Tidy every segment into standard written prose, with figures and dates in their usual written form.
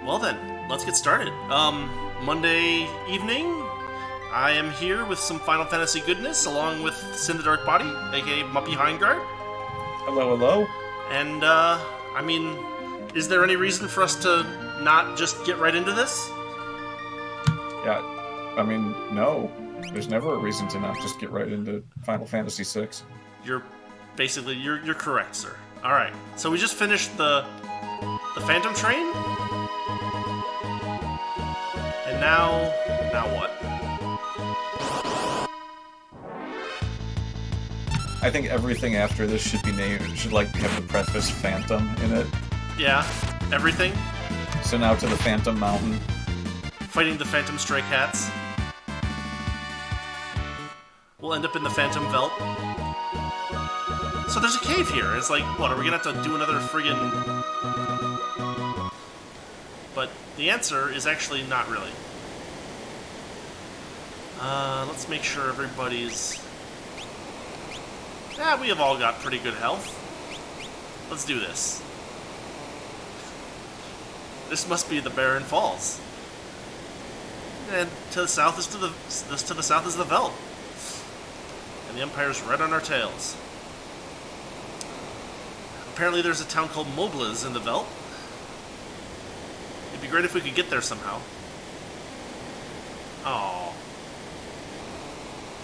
Well then, let's get started. Monday evening, I am here with some Final Fantasy goodness, along with SintheDarkBody, a.k.a. Muppy Heingardt. Hello, hello. And, is there any reason for us to not just get right into this? Yeah, no. There's never a reason to not just get right into Final Fantasy VI. You're correct, sir. Alright, so we just finished the Phantom Train? And now what? I think everything after this should have the preface Phantom in it. Yeah, everything. So now to the Phantom Mountain. Fighting the Phantom Stray Cats. We'll end up in the Phantom Veldt. So there's a cave here. It's like, what, are we gonna have to do another friggin'... But the answer is actually not really. Let's make sure everybody's... Yeah, we have all got pretty good health. Let's do this. This must be the Barren Falls. And to the south is the Veldt. And the Empire's right on our tails. Apparently there's a town called Moblez in the Veldt. It'd be great if we could get there somehow. Oh.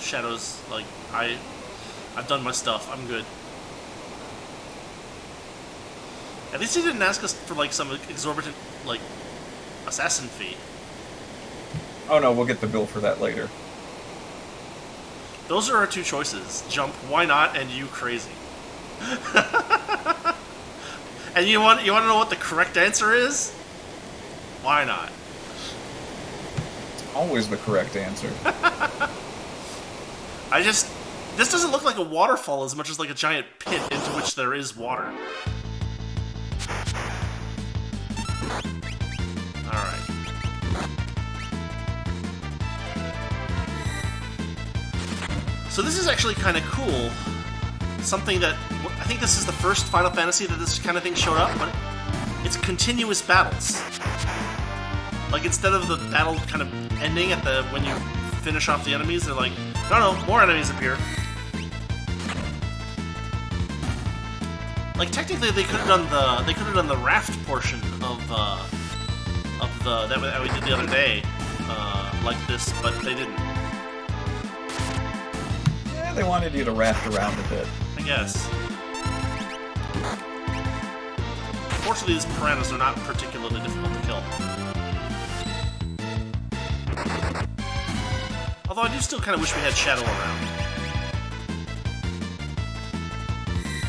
Shadows, like, I've done my stuff. I'm good. At least he didn't ask us for, like, some exorbitant, like, assassin fee. Oh no, we'll get the bill for that later. Those are our two choices. Jump, why not, and you crazy. And you want to know what the correct answer is? Why not? Always the correct answer. This doesn't look like a waterfall as much as like a giant pit into which there is water. Alright. So this is actually kind of cool. Something that... I think this is the first Final Fantasy that this kind of thing showed up, but it's continuous battles. Like, instead of the battle kind of ending at when you finish off the enemies, they're like, no, more enemies appear. Like, technically, they could have done the raft portion of that we did the other day, like this, but they didn't. Yeah, they wanted you to raft around a bit. I guess. Fortunately, these piranhas are not particularly difficult to kill. Although I do still kind of wish we had Shadow around.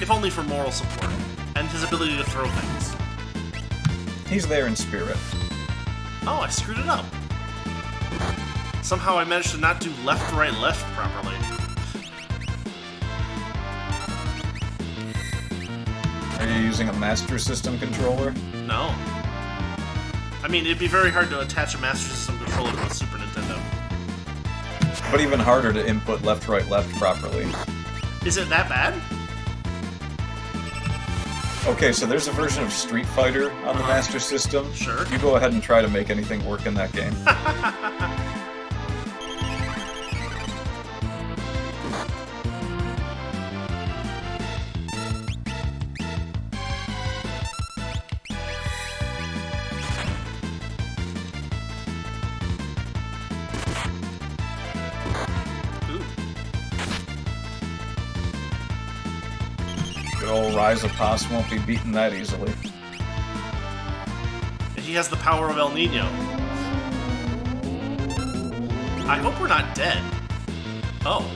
If only for moral support, and his ability to throw things. He's there in spirit. Oh, I screwed it up. Somehow I managed to not do left, right, left properly. Are you using a Master System controller? No. I mean, it'd be very hard to attach a Master System controller to a Super Nintendo. But even harder to input left, right, left properly. Is it that bad? Okay, so there's a version of Street Fighter on the Master System. Sure. You go ahead and try to make anything work in that game. Good old Rise of Pos won't be beaten that easily. He has the power of El Nino. I hope we're not dead. Oh,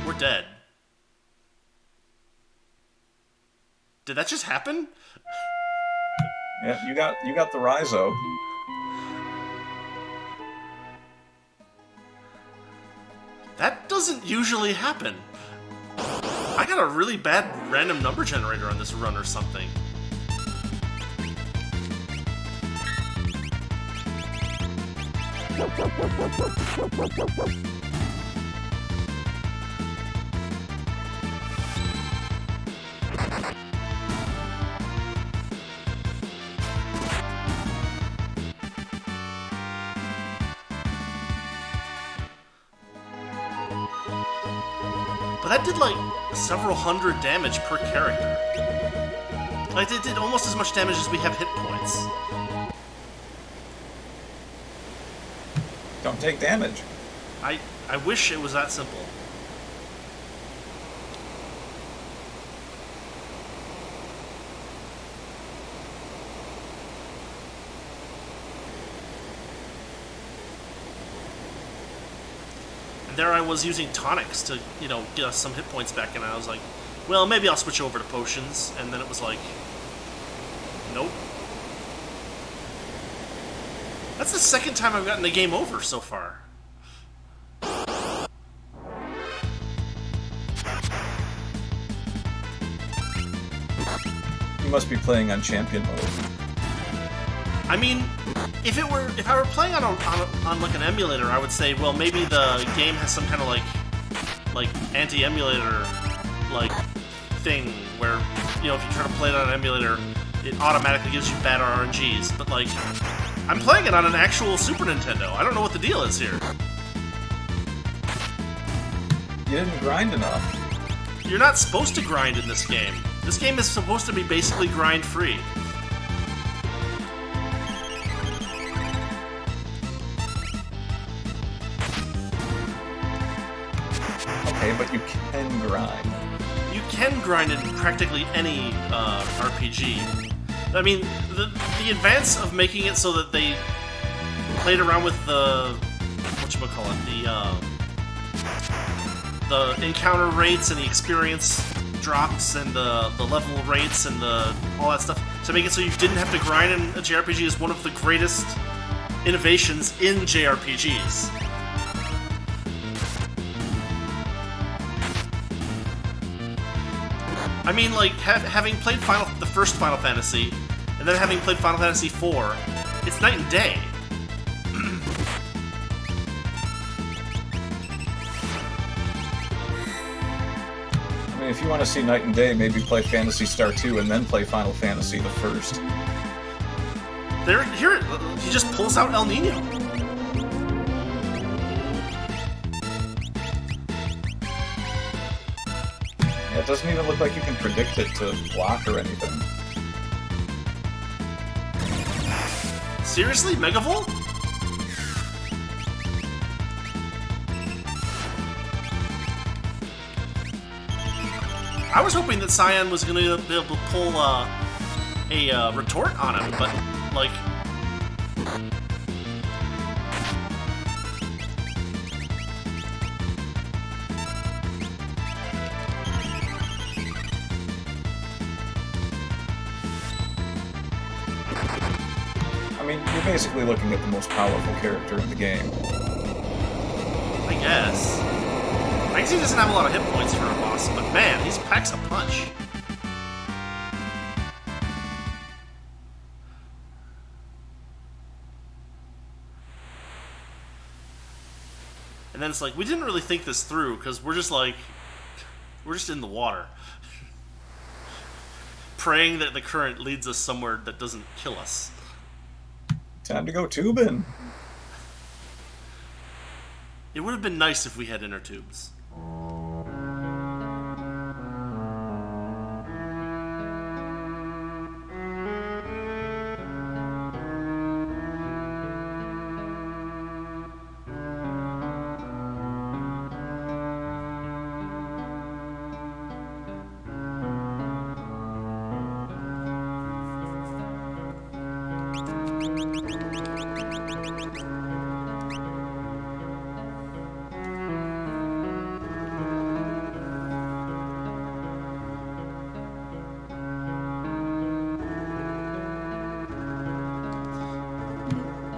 we're dead. Did that just happen? Yeah, you got the Rizo. That doesn't usually happen. I got a really bad random number generator on this run or something. that did like several hundred damage per character. Like, it did almost as much damage as we have hit points. Don't take damage. I wish it was that simple. And there I was using tonics to, you know, get us some hit points back, and I was like, well, maybe I'll switch over to potions, and then it was like, nope. That's the second time I've gotten the game over so far. You must be playing on champion mode. I mean, if I were playing on like an emulator, I would say, well, maybe the game has some kind of like anti-emulator like thing where, you know, if you try to play it on an emulator, it automatically gives you bad RNGs. But like, I'm playing it on an actual Super Nintendo. I don't know what the deal is here. You didn't grind enough. You're not supposed to grind in this game. This game is supposed to be basically grind-free. Okay, but you can grind. You can grind in practically any RPG. I mean, the advance of making it so that they played around with the the encounter rates and the experience drops and the level rates and all that stuff to make it so you didn't have to grind in a JRPG is one of the greatest innovations in JRPGs. I mean, like, having played the first Final Fantasy, and then having played Final Fantasy IV, it's night and day. I mean, if you want to see night and day, maybe play Phantasy Star 2 and then play Final Fantasy the first. Here, he just pulls out El Nino. Yeah, it doesn't even look like you can predict it to block or anything. Seriously? Megavolt? I was hoping that Cyan was going to be able to pull a retort on him, but, like... I mean, you're basically looking at the most powerful character in the game. I guess. I guess he doesn't have a lot of hit points for a boss, but man, he packs a punch. And then it's like, we didn't really think this through, because we're just in the water. Praying that the current leads us somewhere that doesn't kill us. Time to go tubing. It would have been nice if we had inner tubes.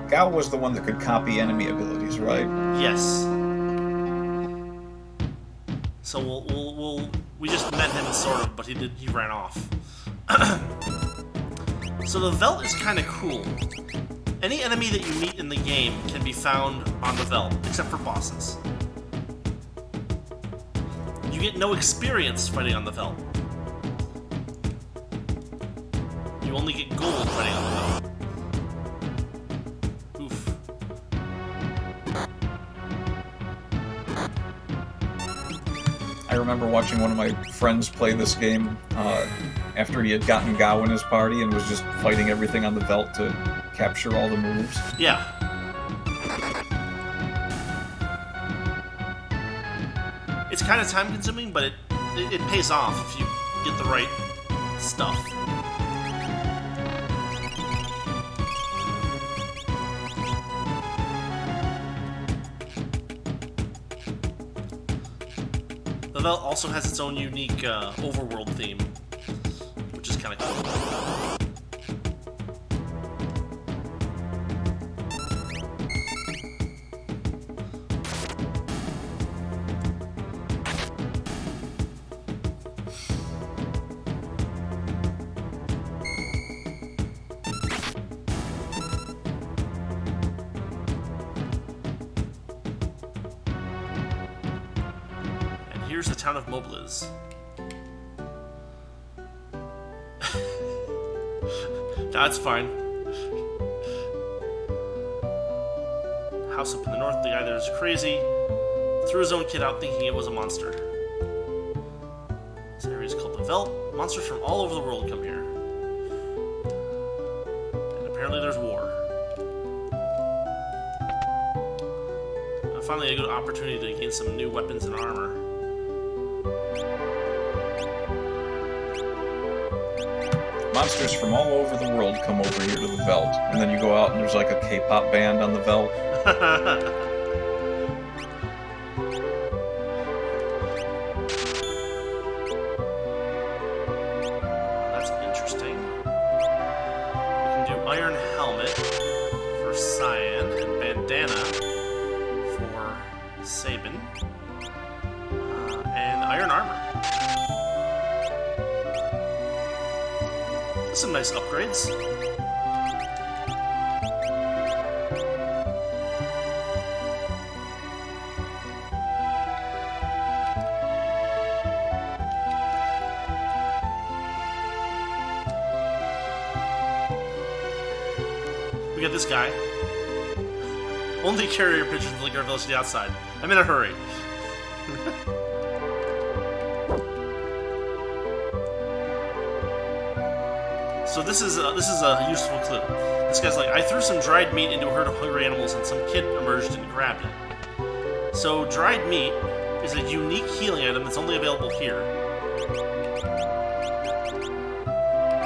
Gao was the one that could copy enemy abilities, right? Yes. So we just met him sort of, but he ran off. So the Veldt is kind of cool. Any enemy that you meet in the game can be found on the Veldt, except for bosses. You get no experience fighting on the Veldt. You only get gold fighting on the Veldt. I I remember watching one of my friends play this game after he had gotten Gao in his party and was just fighting everything on the Veldt to capture all the moves. Yeah. It's kind of time-consuming, but it pays off if you get the right stuff. The Veldt also has its own unique overworld theme, which is kind of cool. Here's the town of Mobliz. That's fine. House up in the north, the guy there is crazy. Threw his own kid out thinking it was a monster. This area is called the Veldt. Monsters from all over the world come here. And apparently there's war. And finally a good opportunity to gain some new weapons and armor. Monsters from all over the world come over here to the Veldt, and then you go out and there's like a K-pop band on the Veldt. That's interesting. We can do Iron Helmet for Cyan and Bandana for Sabin, and Iron Armor. Some nice upgrades. We got this guy. Only carrier pigeons to link our village to the outside. I'm in a hurry. So this is a useful clue. This guy's like, I threw some dried meat into a herd of hungry animals and some kid emerged and grabbed it. So dried meat is a unique healing item that's only available here.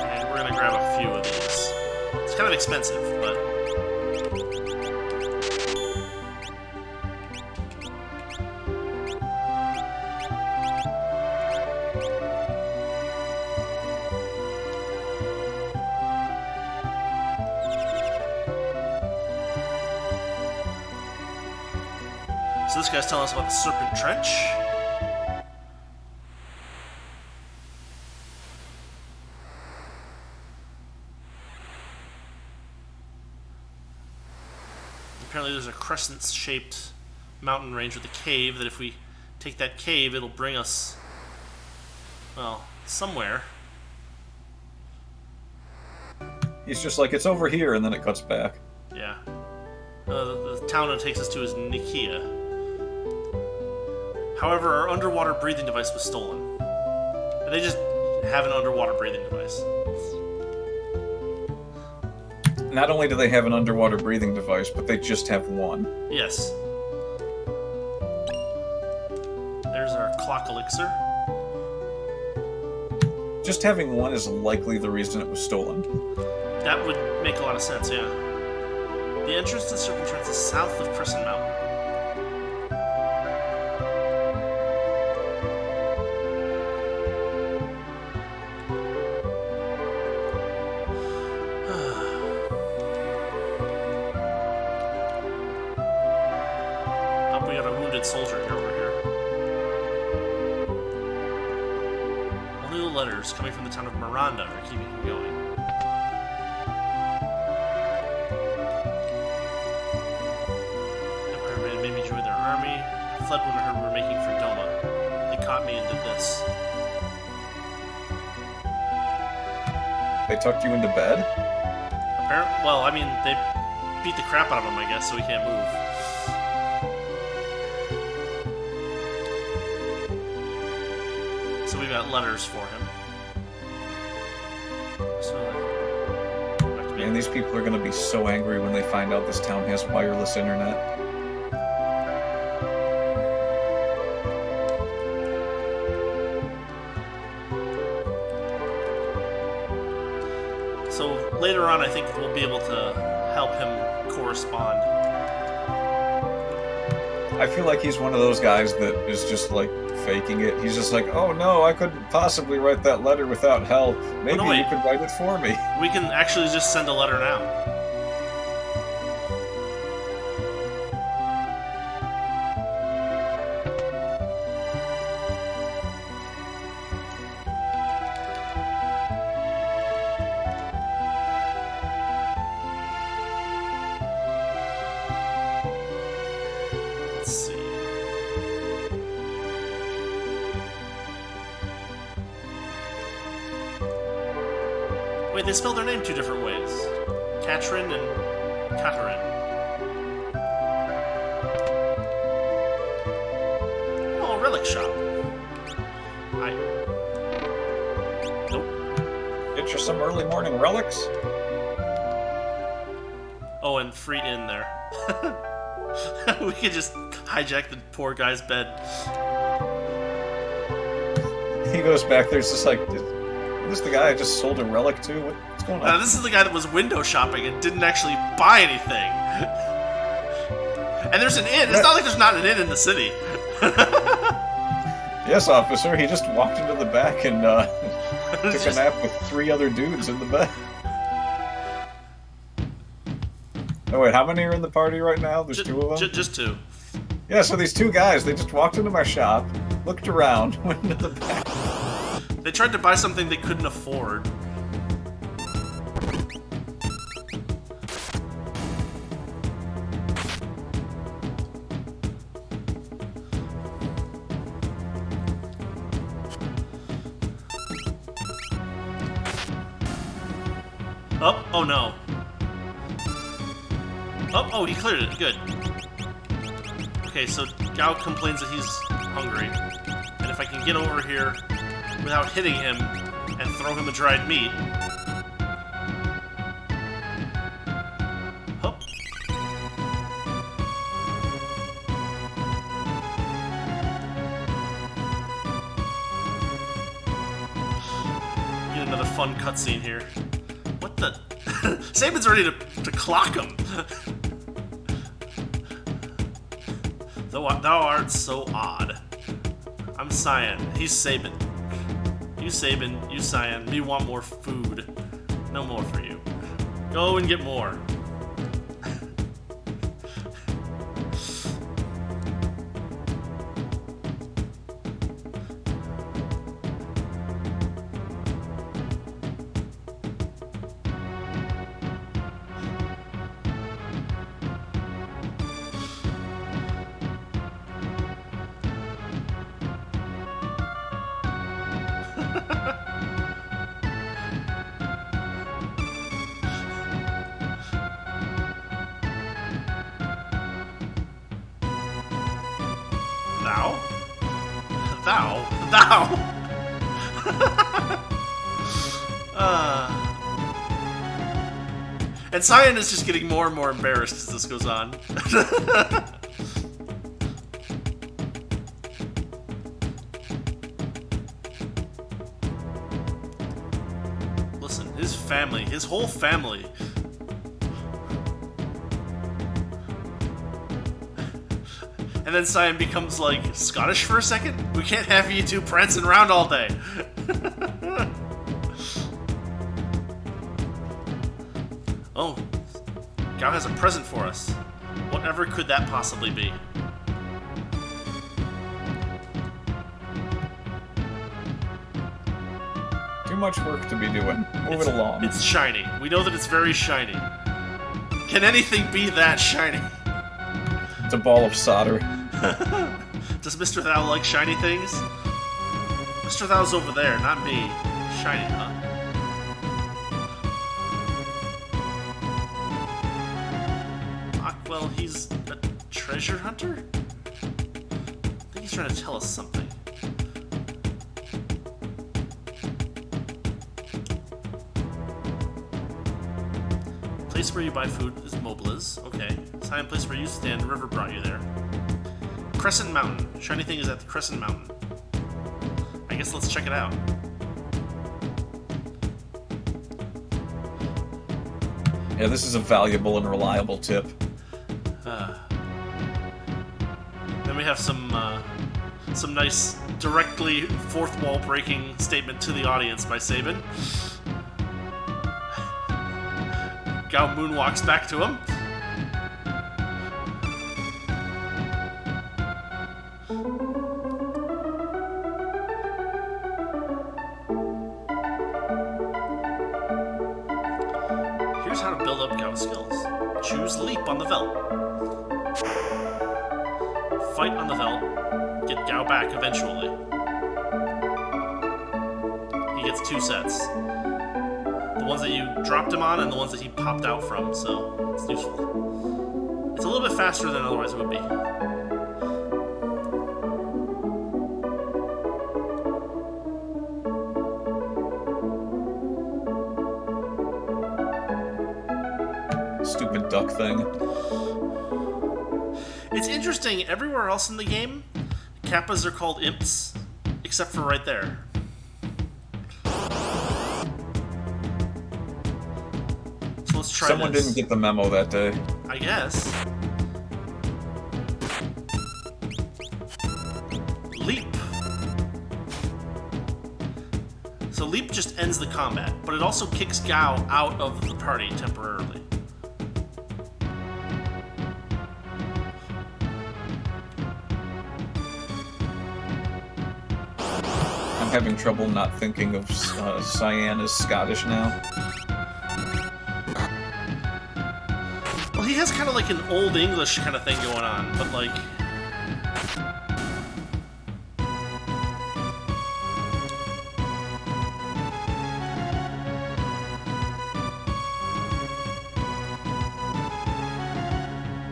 And we're gonna grab a few of these. It's kind of expensive, but... So this guy's telling us about the Serpent Trench. Apparently there's a crescent-shaped mountain range with a cave that if we take that cave, it'll bring us, well, somewhere. He's just like, it's over here, and then it cuts back. Yeah. The town it takes us to is Nikeah. However, our underwater breathing device was stolen. And they just have an underwater breathing device. Not only do they have an underwater breathing device, but they just have one. Yes. There's our clock elixir. Just having one is likely the reason it was stolen. That would make a lot of sense, yeah. The entrance to the Serpent Trench is south of Crescent Mountain. We got a wounded soldier here over here. Only the letters coming from the town of Miranda are keeping him going. Empire made me join their army. I fled when I heard we were making for Doma. They caught me and did this. They tucked you into bed? Apparently, well, I mean, they beat the crap out of him, I guess, so he can't move. So we got letters for him. So, And these people are going to be so angry when they find out this town has wireless internet. So later on, I think we'll be able to help him correspond. I feel like he's one of those guys that is just like faking it. He's just like, oh no, I couldn't possibly write that letter without help. Maybe you could write it for me. We can actually just send a letter now. Let's see. Wait, they spelled their name two different ways. Katrin and Katarin. Oh, relic shop. Nope. Get you some early morning relics? Oh, and free in there. We could just hijack the poor guy's bed. He goes back there, it's just like, is this the guy I just sold a relic to? What's going on? This is the guy that was window shopping and didn't actually buy anything. And there's an inn. It's not like there's not an inn in the city. Yes, officer. He just walked into the back and took a nap with 3 other dudes in the bed. Oh wait, how many are in the party right now? There's 2 of them? Just 2. Yeah, so these 2 guys, they just walked into my shop, looked around, went into the back. They tried to buy something they couldn't afford. Oh no. Oh, he cleared it. Good. Okay, so Gao complains that he's hungry. And if I can get over here without hitting him and throw him a dried meat... Oh. Get another fun cutscene here. What the... Saban's ready to clock him! Thou art so odd. I'm Cyan. He's Saban. You Saban, you Cyan. Me want more food. No more for you. Go and get more. Thou. And Cyan is just getting more and more embarrassed as this goes on. Listen, his family, his whole family. And then Cyan becomes, like, Scottish for a second? We can't have you 2 prancing around all day. Oh, Gao has a present for us. Whatever could that possibly be? Too much work to be doing. Move it along. It's shiny. We know that it's very shiny. Can anything be that shiny? It's a ball of solder. Does Mr. Thou like shiny things? Mr. Thou's over there, not me. Shiny, huh? Well, he's a treasure hunter? I think he's trying to tell us something. Place where you buy food is Mobiles. Okay. Sign place where you stand. River brought you there. Crescent Mountain. Shiny thing is at the Crescent Mountain. I guess let's check it out. Yeah, this is a valuable and reliable tip. Then we have some nice, directly fourth wall breaking statement to the audience by Sabin. Gao moonwalks back to him. Here's how to build up Gao's skills. Choose Leap on the Veldt. Fight on the Veldt. Get Gao back eventually. He gets 2 sets. The ones that you dropped him on and the ones that he popped out from, so it's useful. It's a little bit faster than otherwise it would be. Stupid duck thing. It's interesting, everywhere else in the game, Kappas are called imps, except for right there. So let's try Someone this. didn't get the memo that day. I guess. Leap. So Leap just ends the combat, but it also kicks Gao out of the party temporarily. I'm having trouble not thinking of Cyan as Scottish now. Well, he has kind of like an old English kind of thing going on, but like...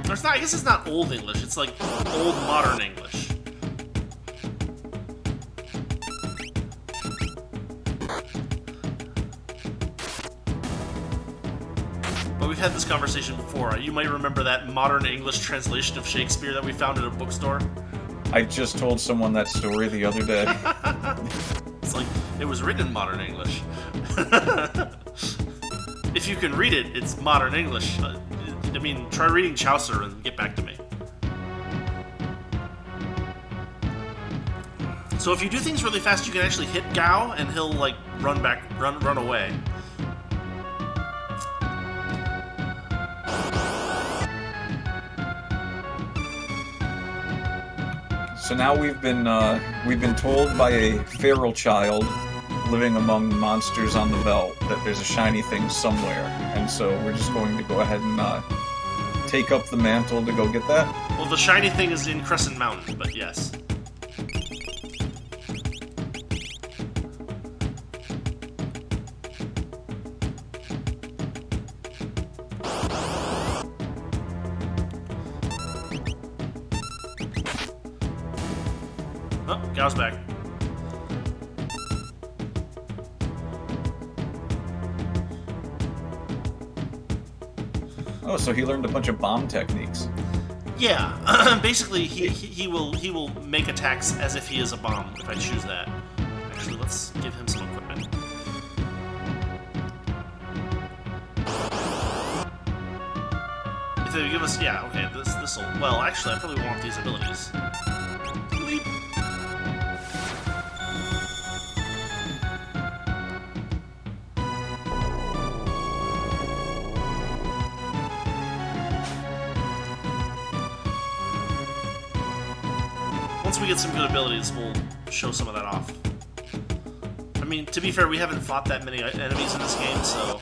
It's not, I guess it's not old English, it's like old modern English. But we've had this conversation before. You might remember that modern English translation of Shakespeare that we found at a bookstore. I just told someone that story the other day. It's like, it was written in modern English. If you can read it, it's modern English. I mean, try reading Chaucer and get back to me. So if you do things really fast, you can actually hit Gao, and he'll like run away. So now we've been told by a feral child living among monsters on the Veldt that there's a shiny thing somewhere, and so we're just going to go ahead and take up the mantle to go get that. Well, the shiny thing is in Crescent Mountain, but yes. Oh, Gao's back. Oh, so he learned a bunch of bomb techniques. Yeah, basically he will make attacks as if he is a bomb if I choose that. Actually, let's give him some equipment. If they give us, yeah, okay, this'll. Well, actually, I probably want these abilities. Leap. Once we get some good abilities, we'll show some of that off. I mean, to be fair, we haven't fought that many enemies in this game, so...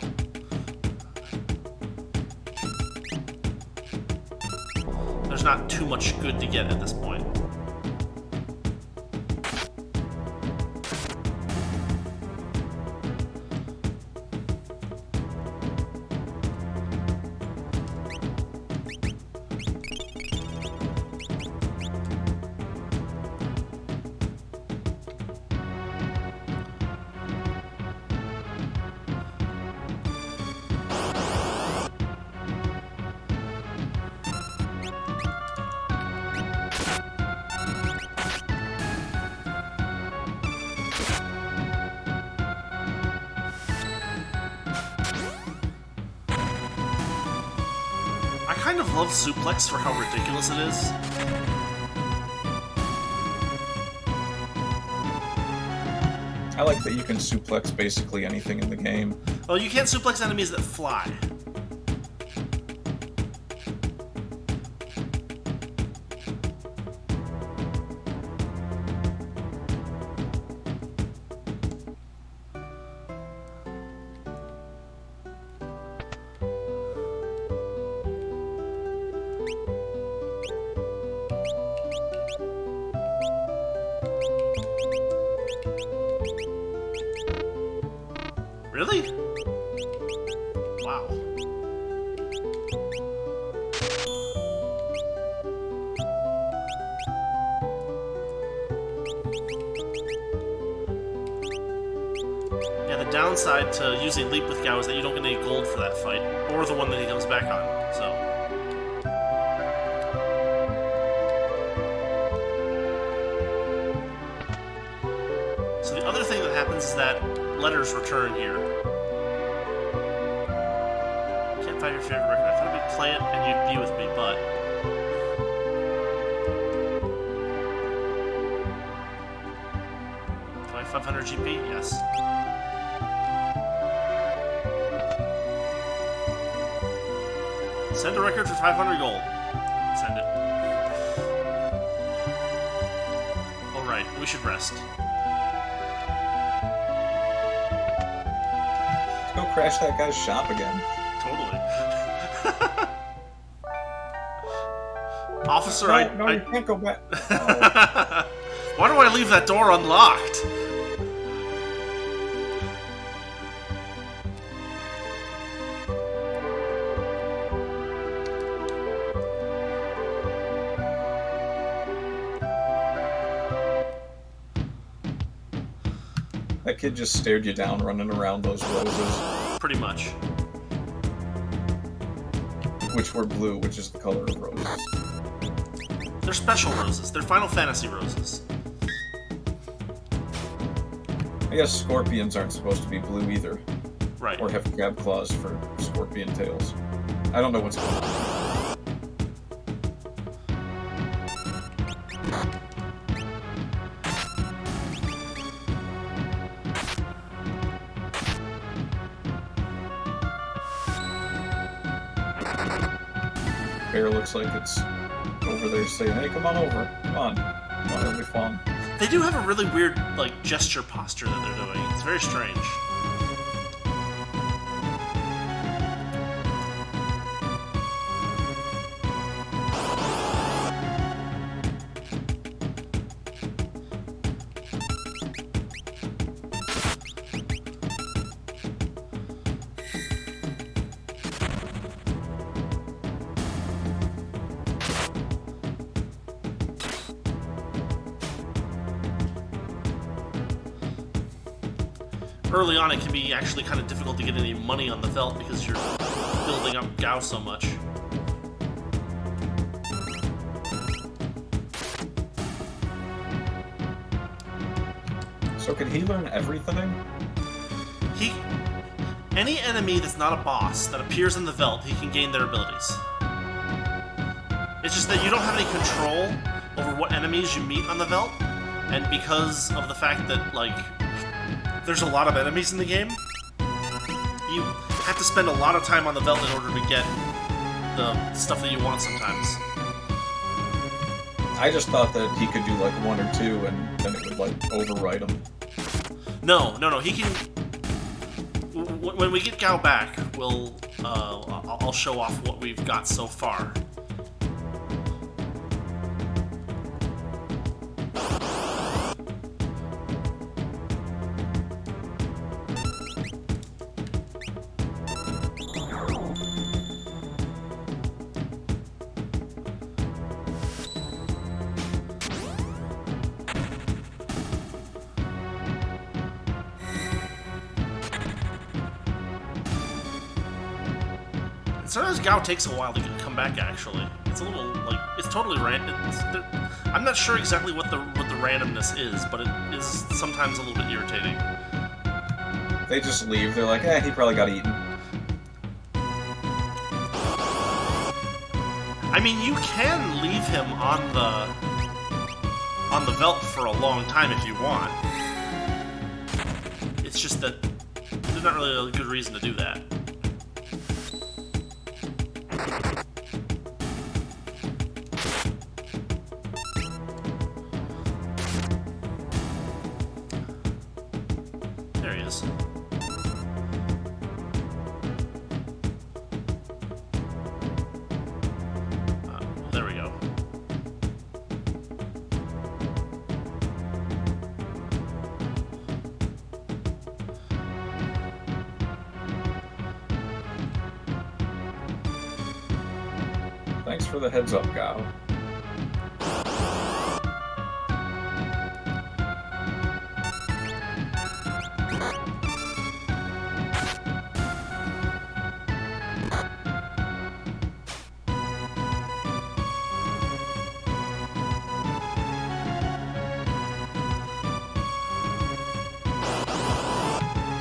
there's not too much good to get at this point. I kind of love Suplex for how ridiculous it is. I like that you can suplex basically anything in the game. Well, you can't suplex enemies that fly. Really? Wow. Yeah, the downside to using Leap with Gao is that you don't get any gold for that fight, or the one that he comes back on, so... So the other thing that happens is that letters return here. Can't find your favorite record. I thought we'd play it and you'd be with me, but... Do I have 500 GP? Yes. Send a record for 500 gold. Send it. Alright, we should rest. Go crash that guy's shop again. Totally. Officer, No, you can't go back. Oh. Why do I leave that door unlocked? That kid just stared you down running around those roses. Pretty much. Which were blue, which is the color of roses. They're special roses. They're Final Fantasy roses. I guess scorpions aren't supposed to be blue either. Right. Or have crab claws for scorpion tails. I don't know what's going on. Bear looks like it's over there saying, hey, come on over. Come on. Come on, it'll be fun. They do have a really weird, like, gesture posture that they're doing. It's very strange. Early on, it can be actually kind of difficult to get any money on the Veldt because you're building up Gao so much. So can he learn everything? Any enemy that's not a boss that appears in the Veldt, he can gain their abilities. It's just that you don't have any control over what enemies you meet on the Veldt, and because of the fact that, like, there's a lot of enemies in the game, you have to spend a lot of time on the Veldt in order to get the stuff that you want sometimes. I just thought that he could do like one or two and then it would like overwrite him. No, he can... When we get Gao back, I'll show off what we've got so far. Sometimes Gao takes a while to come back, actually. It's a little, like, it's totally random. I'm not sure exactly what the randomness is, but it is sometimes a little bit irritating. They just leave. They're like, he probably got eaten. I mean, you can leave him on the Veldt for a long time if you want. It's just that there's not really a good reason to do that. There he is. There we go. Thanks for the heads up, Gao.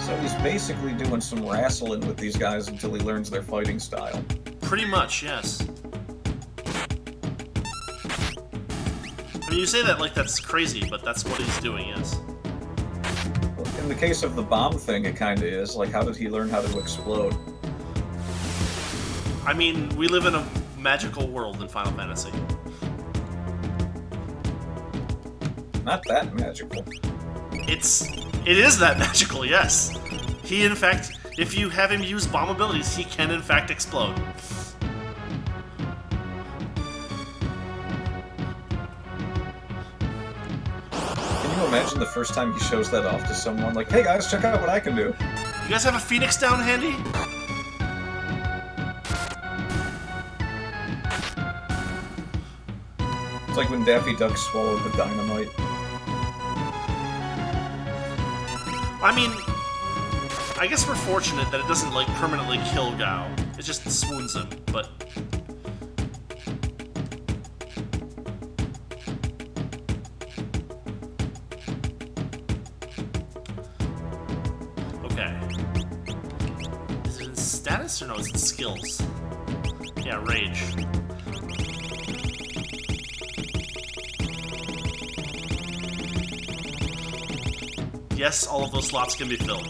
So he's basically doing some wrestling with these guys until he learns their fighting style. Pretty much, yes. I mean, you say that like that's crazy, but that's what he's doing, yes. In the case of the bomb thing, it kind of is. Like, how did he learn how to explode? I mean, we live in a magical world in Final Fantasy. Not that magical. It is that magical, yes. He, in fact, if you have him use bomb abilities, he can, in fact, explode. Can you imagine the first time he shows that off to someone? Like, hey guys, check out what I can do. You guys have a phoenix down handy? It's like when Daffy Duck swallowed the dynamite. I mean, I guess we're fortunate that it doesn't, like, permanently kill Gao. It just swoons him, but... Okay. Is it in status or no? It's in skills. Yeah, rage. Yes, all of those slots can be filled.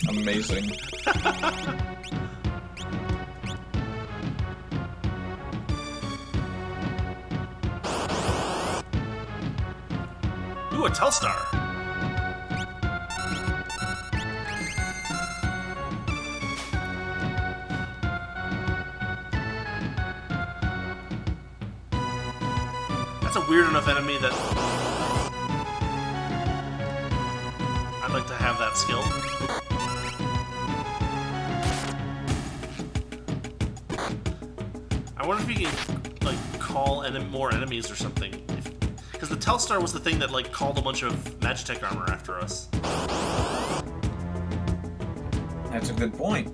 Amazing. Ooh, a Telstar. That's a weird enough enemy that I'd like to have that skill. I wonder if you can, like, call more enemies or something. Because the Telstar was the thing that, like, called a bunch of Magitech armor after us. That's a good point.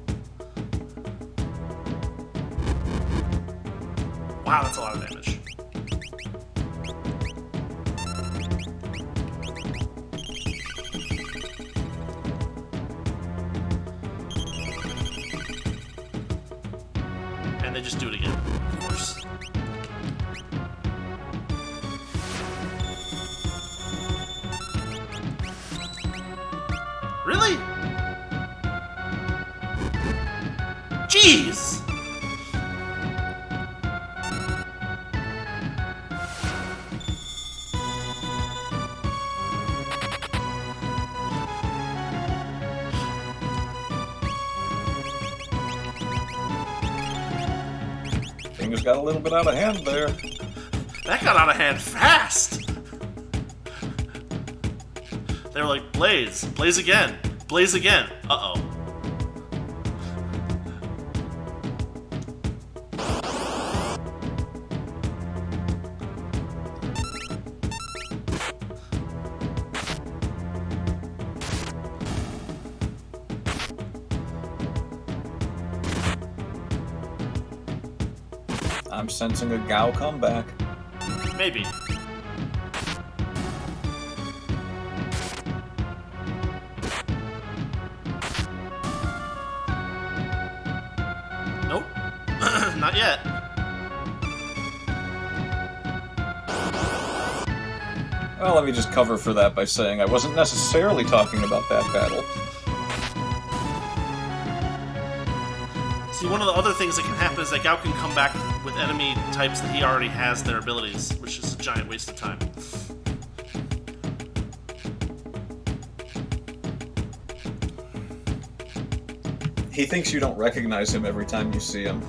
Wow, that's a lot of damage. And they just do it again, of course. Really? Jeez! Things got a little bit out of hand there. That got out of hand fast! They were like, Blaze, blaze again, blaze again. Uh-oh. I'm sensing a Gao comeback. Maybe. Nope. Not yet. Well, let me just cover for that by saying I wasn't necessarily talking about that battle. See, one of the other things that can happen is that Gao can come back with enemy types that he already has their abilities, which is a giant waste of time. He thinks you don't recognize him every time you see him.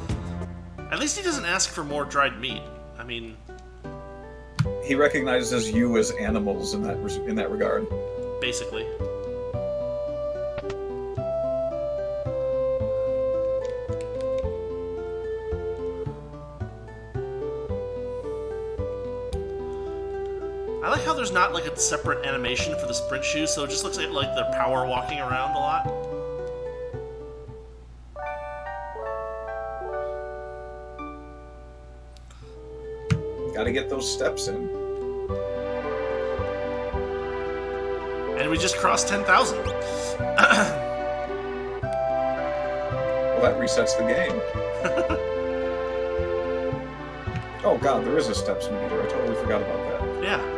At least he doesn't ask for more dried meat. I mean... He recognizes you as animals in that regard. Basically. I like how there's not like a separate animation for the sprint shoes, so it just looks like they're power walking around a lot. Gotta get those steps in. And we just crossed 10,000. Well, that resets the game. Oh god, there is a steps meter. I totally forgot about that. Yeah.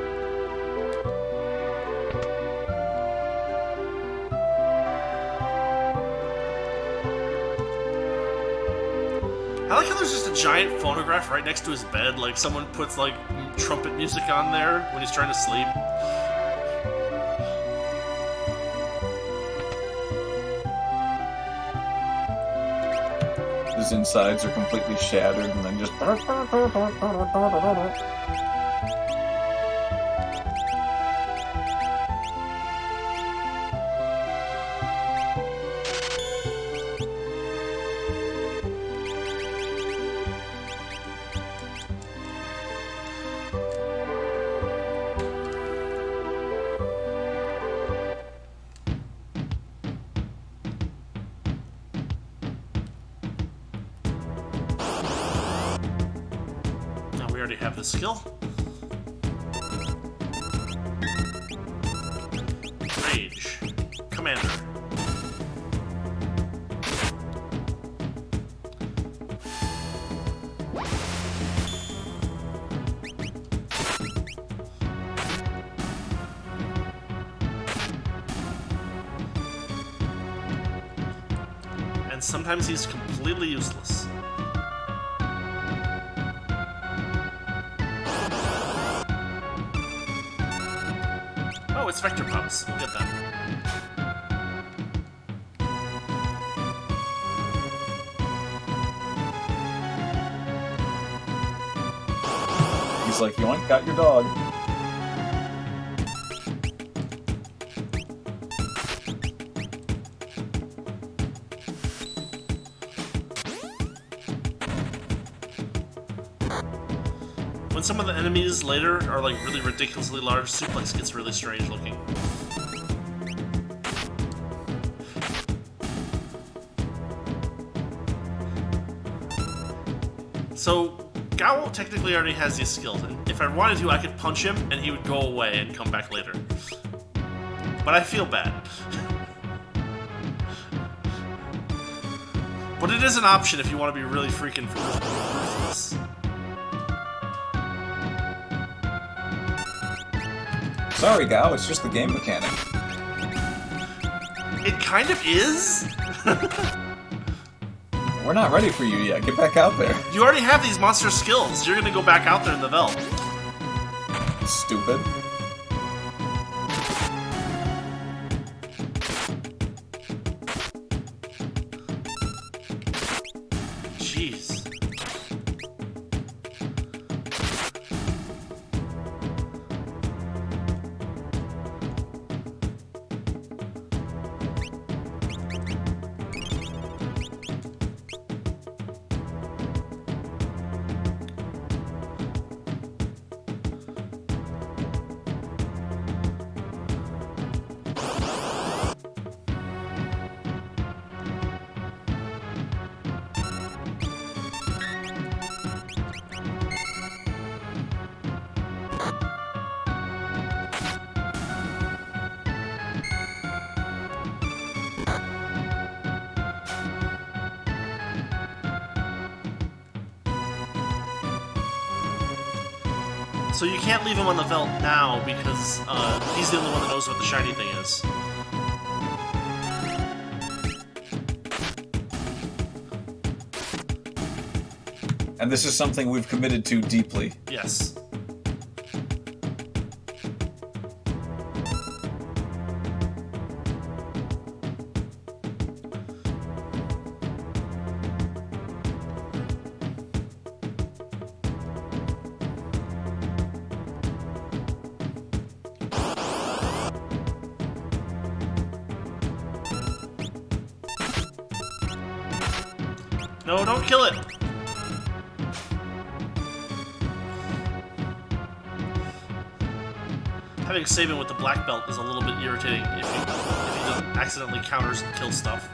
I like how there's just a giant phonograph right next to his bed, like someone puts like trumpet music on there when he's trying to sleep. His insides are completely shattered and then just... We already have the skill. Rage. Commander. And sometimes he's completely useless. Oh, it's vector pumps. We'll get them. He's like, yoink, got your dog. When some of the enemies later are like really ridiculously large, Suplex gets really strange looking. So, Gao technically already has these skills, and if I wanted to, I could punch him and he would go away and come back later. But I feel bad. But it is an option if you want to be really freaking ruthless. Sorry, Gao, it's just the game mechanic. It kind of is. We're not ready for you yet. Get back out there. You already have these monster skills. You're gonna go back out there in the Veldt. Stupid. Jeez. So you can't leave him on the Veldt now because he's the only one that knows what the shiny thing is. And this is something we've committed to deeply. Yes. No, don't kill it! Having Sabin with the black belt is a little bit irritating if he doesn't accidentally counters and kill stuff.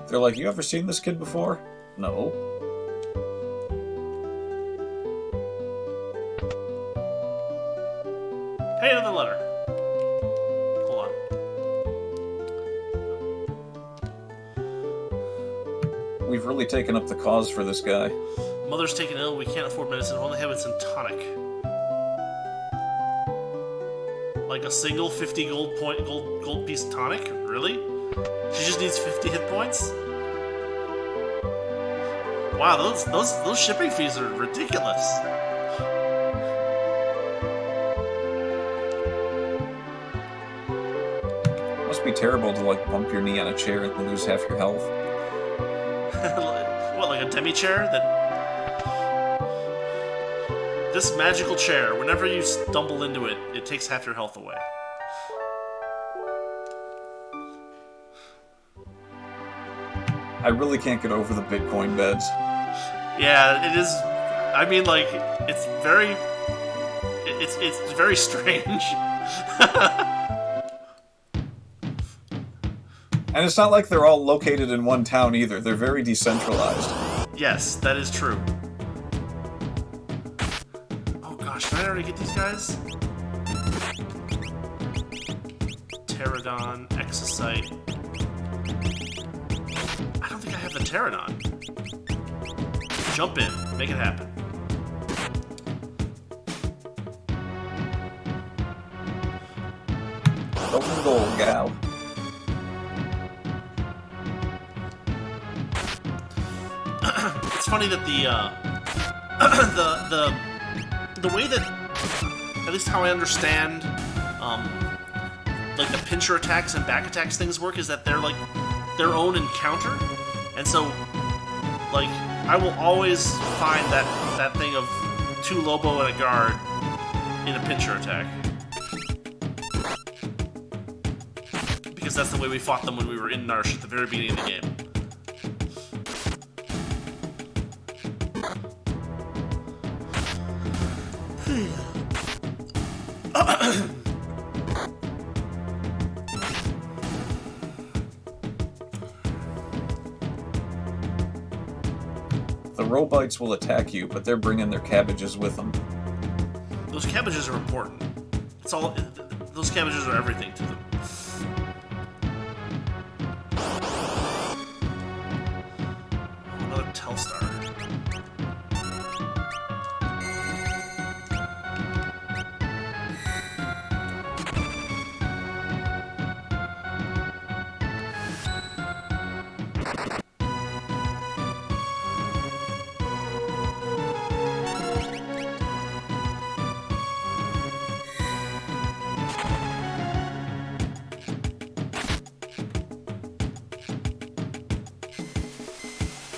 They're like, you ever seen this kid before? No. Hey, another letter. Hold on. We've really taken up the cause for this guy. Mother's taken ill, we can't afford medicine, we only have it in tonic. Like a single 50 gold piece tonic? Really? She just needs 50 hit points? Wow, those shipping fees are ridiculous. Must be terrible to like bump your knee on a chair and lose half your health. What, like a demi chair? This magical chair, whenever you stumble into it, it takes half your health away. I really can't get over the Bitcoin beds. Yeah, it is. I mean, like, it's very strange. And it's not like they're all located in one town either. They're very decentralized. Yes, that is true. Oh gosh, did I already get these guys? Pterodon, Exocyte. I don't think I have the Pterodon. Jump in, make it happen. Open goal, gal. It's funny that the way that, at least how I understand, like the pincher attacks and back attacks things work is that they're like their own encounter, and so like I will always find that thing of 2 Lobo and a guard in a pincher attack. Because that's the way we fought them when we were in Narsh at the very beginning of the game. The Robites will attack you, but they're bringing their cabbages with them. Those cabbages are important. It's all. Those cabbages are everything to them. Another Telstar.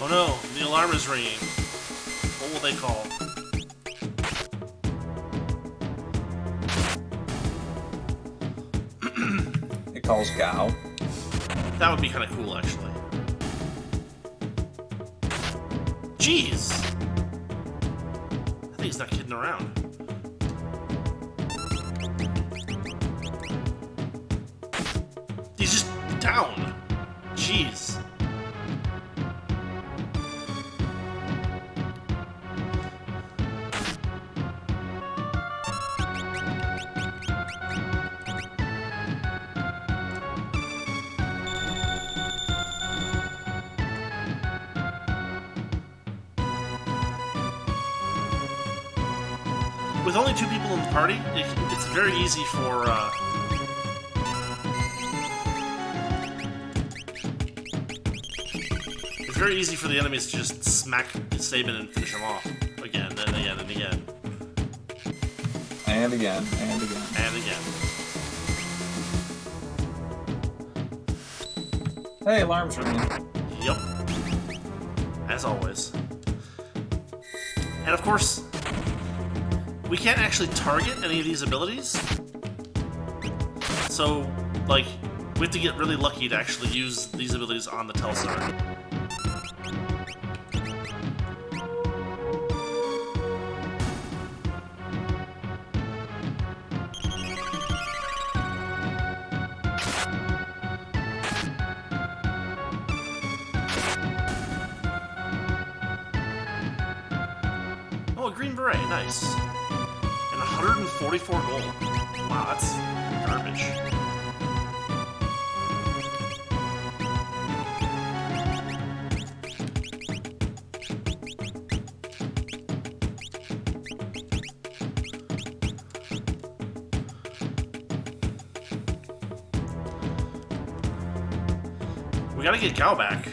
Oh no, the alarm is ringing. What will they call? It calls Gao. That would be kind of cool, actually. Jeez! I think he's not kidding around. He's just down. Jeez. With only 2 people in the party, it's very easy for, it's very easy for the enemies to just smack Sabin and finish him off. Again, and again, and again. And again, and again. And again. Hey, alarm's ringing. Yep. As always. And of course, we can't actually target any of these abilities. So, like, we have to get really lucky to actually use these abilities on the Telstar. Oh, a green beret, nice. And 144 gold. Wow, that's garbage. We gotta get Gao back.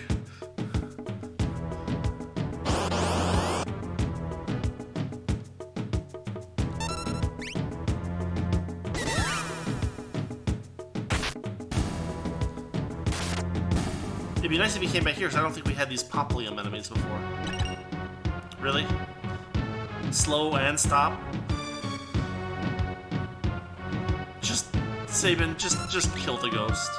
It'd be nice if he came back here, because I don't think we had these Poplium enemies before. Really? Slow and stop? Just, Sabin, just kill the ghost.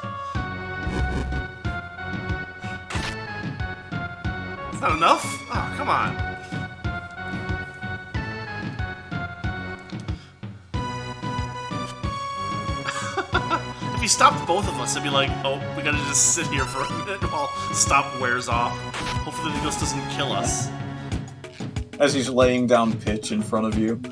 It's not enough? Oh, come on. If he stopped both of us, it'd be like, oh, we gotta just sit here for a minute while stop wears off. Hopefully the ghost doesn't kill us. As he's laying down pitch in front of you.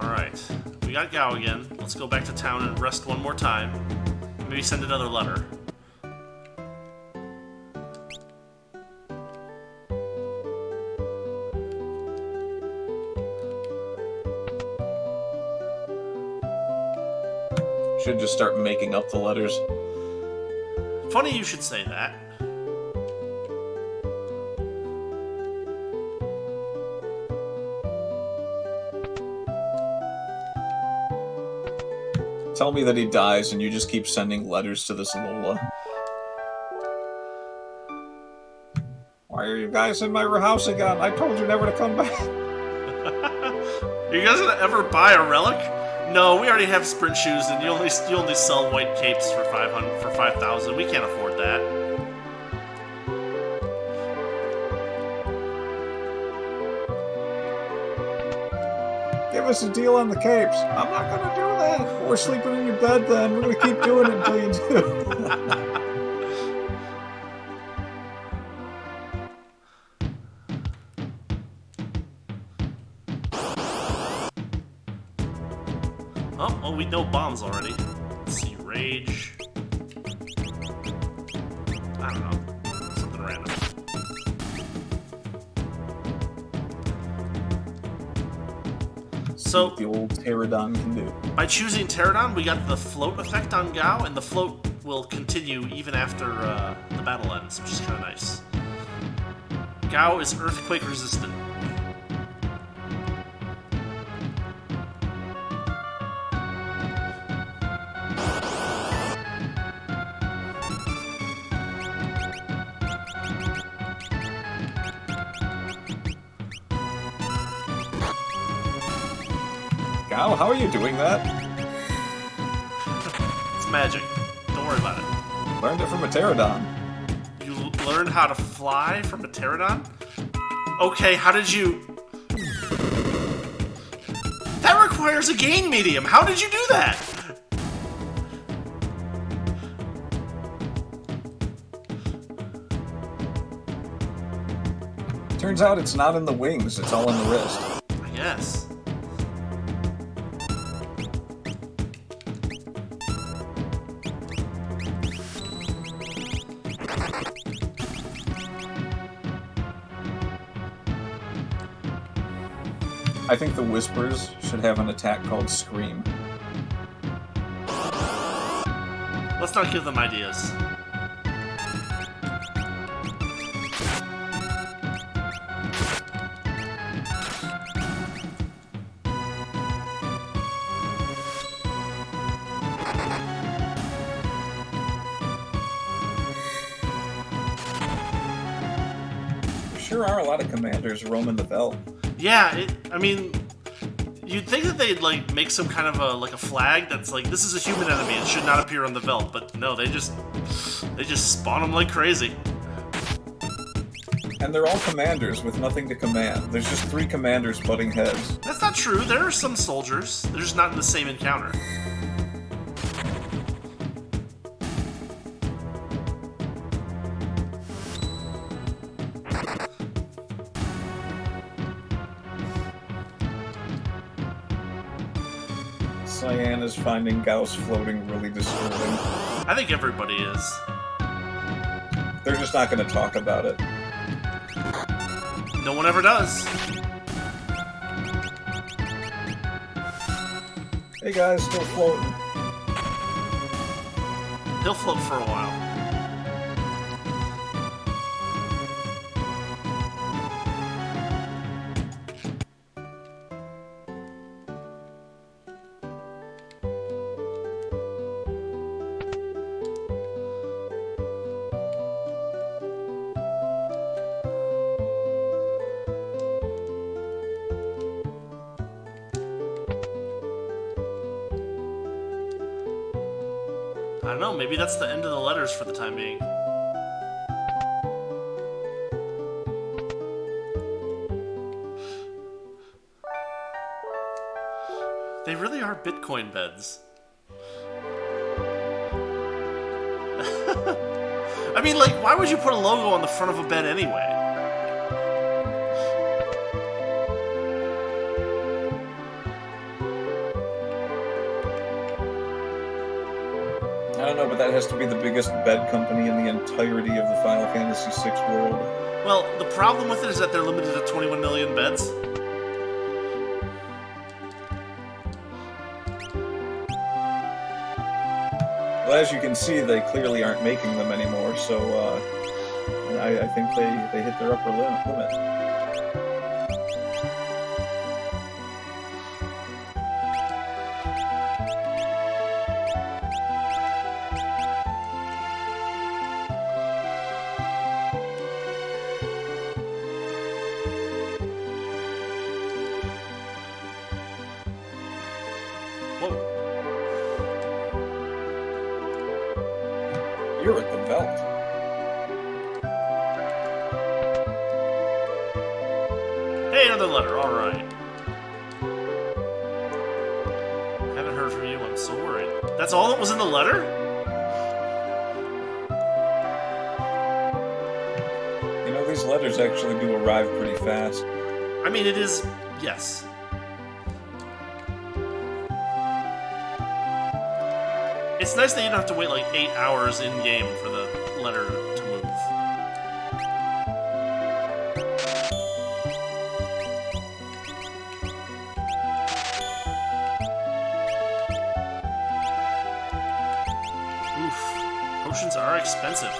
Alright. We got Gao again. Let's go back to town and rest one more time. Maybe send another letter. Should just start making up the letters. Funny you should say that. Tell me that he dies and you just keep sending letters to this Lola. Why are you guys in my house again? I told you never to come back. Are you guys gonna ever buy a relic? No, we already have sprint shoes, and you only sell white capes for 5,000. We can't afford that. Give us a deal on the capes. I'm not gonna do that. We're sleeping in your bed then. We're gonna keep doing it until you do. Oh, we know bombs already. Let's see, rage. I don't know. Something random. So, what the old Pterodon can do. By choosing Pterodon, we got the float effect on Gao, and the float will continue even after the battle ends, which is kind of nice. Gao is earthquake resistant. Gao, how are you doing that? It's magic. Don't worry about it. Learned it from a pterodon. You learned how to fly from a pterodon? Okay, how did you... That requires a gain medium. How did you do that? Turns out it's not in the wings, it's all in the wrist. I guess. I think the Whispers should have an attack called Scream. Let's not give them ideas. There are a lot of commanders roaming the Veldt. Yeah, I mean, you'd think that they'd like make some kind of a flag that's like, this is a human enemy, it should not appear on the Veldt, but no, they just spawn them like crazy. And they're all commanders with nothing to command. There's just 3 commanders butting heads. That's not true. There are some soldiers. They're just not in the same encounter. Cyan is finding Gauss floating really disturbing. I think everybody is. They're just not going to talk about it. No one ever does. Hey guys, still floating. He'll float for a while. I don't know, maybe that's the end of the letters for the time being. They really are Bitcoin beds. I mean, like, why would you put a logo on the front of a bed anyway? I don't know, but that has to be the biggest bed company in the entirety of the Final Fantasy VI world. Well, the problem with it is that they're limited to 21 million beds. Well, as you can see, they clearly aren't making them anymore, so I think they hit their upper limit. You're at the Veldt. Hey, another letter, alright. Haven't heard from you, I'm so worried. That's all that was in the letter? You know, these letters actually do arrive pretty fast. I mean, it is... yes. It's nice that you don't have to wait like 8 hours in-game for the letter to move. Oof. Potions are expensive.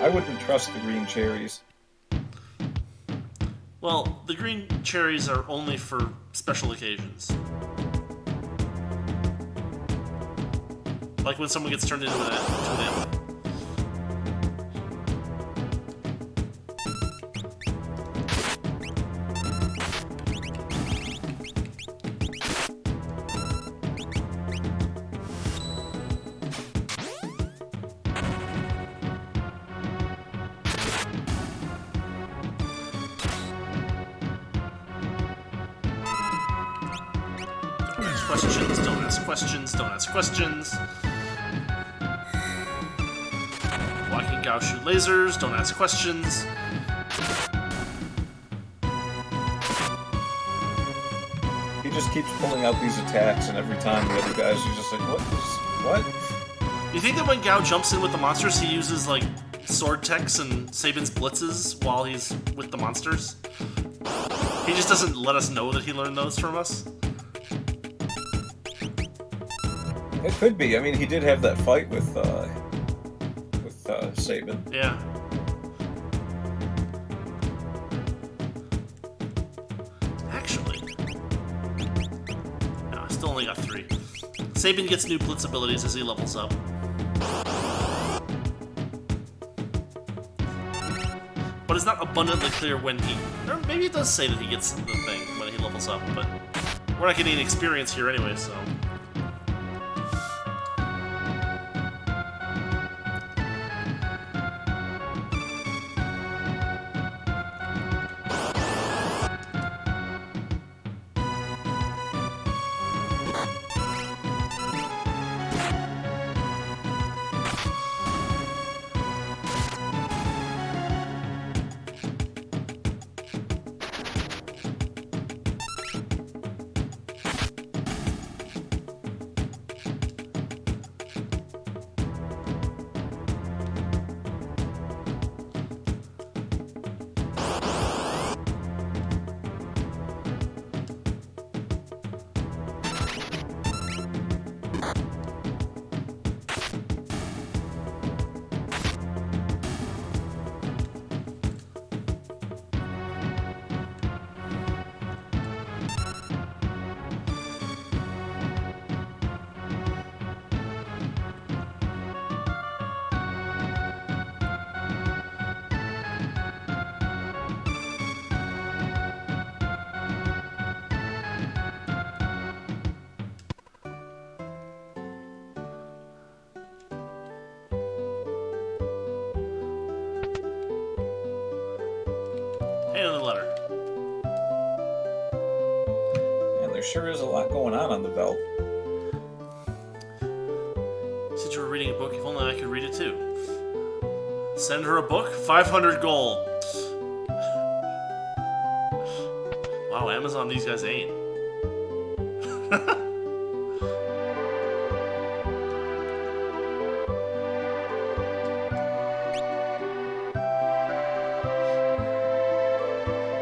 I wouldn't trust the green cherries. Well, the green cherries are only for special occasions. Like when someone gets turned into an imp. questions, don't ask questions, don't ask questions. Why can Gao shoot lasers? Don't ask questions. He just keeps pulling out these attacks, and every time the other guys are just like, what? You think that when Gao jumps in with the monsters, he uses, like, sword techs and Sabin's blitzes while he's with the monsters? He just doesn't let us know that he learned those from us? It could be. I mean, he did have that fight with Sabin. Yeah. Actually... No, I still only got 3. Sabin gets new blitz abilities as he levels up. But it's not abundantly clear when he... Or maybe it does say that he gets the thing when he levels up, but we're not getting any experience here anyway, so... Another letter. And there sure is a lot going on the Veldt. Since you were reading a book, if only I could read it too. Send her a book? 500 gold. Wow, Amazon, these guys ain't.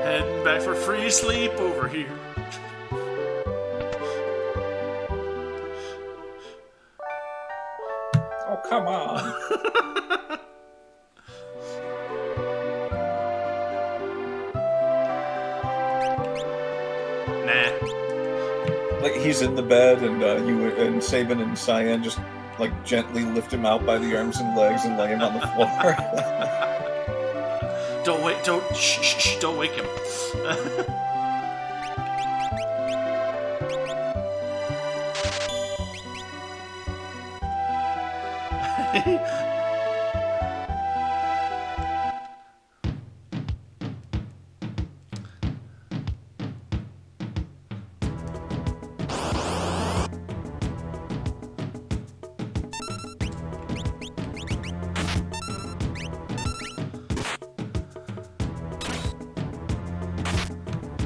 Heading back for free sleep over here. Oh, come on. Nah. Like, he's in the bed, and you and Sabin and Cyan just, like, gently lift him out by the arms and legs and lay him on the floor. Don't wake him.